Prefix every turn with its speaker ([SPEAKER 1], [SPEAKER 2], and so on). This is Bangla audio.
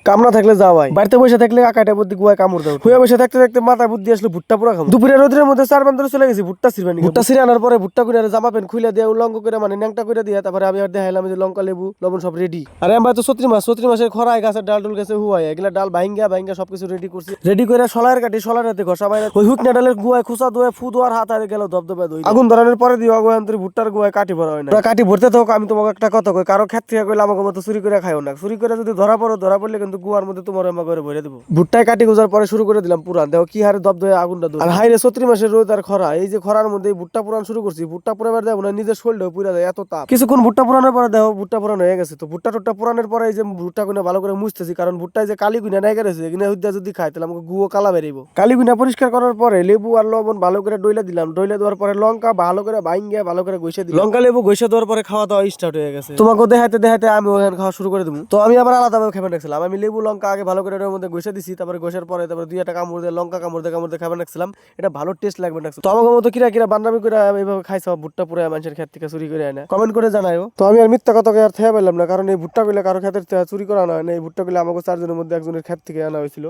[SPEAKER 1] কামনা থাকলে যাওয়াই, বাড়িতে বসে থাকলে আকাইটা বুদ্ধি গুয়ায় কামড় দাও। হয়ে বসে থাকতে থাকতে মাথায় বুদ্ধি আসলো ভুট্টা পুরা খাবো। দুপুরে রোদের মধ্যে 4 ধরে চলে গেছি ভুট্টা ছিড়বানি। ভুট্টা ছিঁড়ে আনার পরে ভুট্টা করে জামা প্যান্ট খুলে দিয়ে উলঙ্গ করে মানে ন্যাংটা করে দিয়ে তারপরে আমি আর দেখাইলাম যে লঙ্কা লেবু লবণ সব রেডি। আর আমরা তো চৈত্র মাসের খরায় গাছের ডাল ডুল গেছে হুয়াই, এগুলা ডাল ভাঙ্গা সবকিছু রেডি করছি। রেডি করে সলার কাটি সলার হাতে ঘষা বাইরে ওই হুকনা ডালের গুয়ায় খোসা ধোয়া ফু ধোয়ার হাত হাতে গেল দবদবে দই। আগুন ধরানোর পরে দিয়ে অগয়ান্তরি ভুট্টার গুয়ায় কাটি ভরা হয় না। কাটি ভরতে থাকো, আমি তোমাকে একটা কথা কই, কারো ক্ষেত থেকে কইলে আমাকে মতো চুরি করে খাইও না। চুরি করে যদি ধরা পড়লে কিন্তু গুয়ার মধ্যে তোমার আমার করে ভরে দেবো। ভুট্টায় কাটি গুজার পরে শুরু করে দিলাম পুরান, দেখো কি হারে দবদবে আগুনটা ধরে। আর হাইরে চৈত্র মাসের রোদ আর খরা, এই যে খরার মধ্যে ভুট্টা পুরান শুরু করছি। ভুট্টা পুরাবার দেবো না, নিজের শরীরটাও পুরা যায় এত তাপ। কিছুক্ষণ ভুট্টা পুরানোর পরে দেখো ভুট্টা পুরানো হয়ে গেছে। তো ভুট্টা টুট্টা পুরানোর পরে এই যে ভুট্টা গুনা ভালো করে মুছতেছি, কারণ ভুট্টায় যে কালি গুনা নাই গেছে এগুলো যদি খাই তাহলে আমাকে গুয়ো কালা বেরিব। কালি গুনা পরিষ্কার করার পরে লেবু আর লবণ ভালো করে ডইলা দিলাম। ডইলা দেওয়ার পরে লঙ্কা ভালো করে ভাঙ্গিয়া ভালো করে ঘষে দিলাম। লঙ্কা লেবু ঘষে দেওয়ার পরে খাওয়া দাওয়া স্টার্ট হয়ে গেছে। তোমাকে দেখাতে আমি ওখানে খাওয়া শুরু করে দেবো। তো আমি আবার আলাদাভাবে খাবার রাখছিলাম। আমি লেবু লঙ্কা আগে ভালো করে এর মধ্যে ঘষে দিছি, তারপরে ঘষার পরে তারপরে 2-1 কামড় দিয়ে লঙ্কা কামড় দিয়ে খাবার রাখছিলাম। এটা ভালো টেস্ট লাগবে না। তো আমাকে মতো কিরা বান্নামি করে এইভাবে খাইছে ভুট্টা পুরো মানুষের ক্ষেত থেকে চুরি করে আনে, কমেন্ট করে জানাইও। তো আমি আর মিথ্যা কথা আর থেয়া পাইলাম না, কারণ এই ভুট্টা গুলো কারো ক্ষেতের চুরি করা না, এই ভুট্টা গুলো আমাকে 4 জনের মধ্যে একজনের ক্ষেত থেকে আনা হয়েছিল।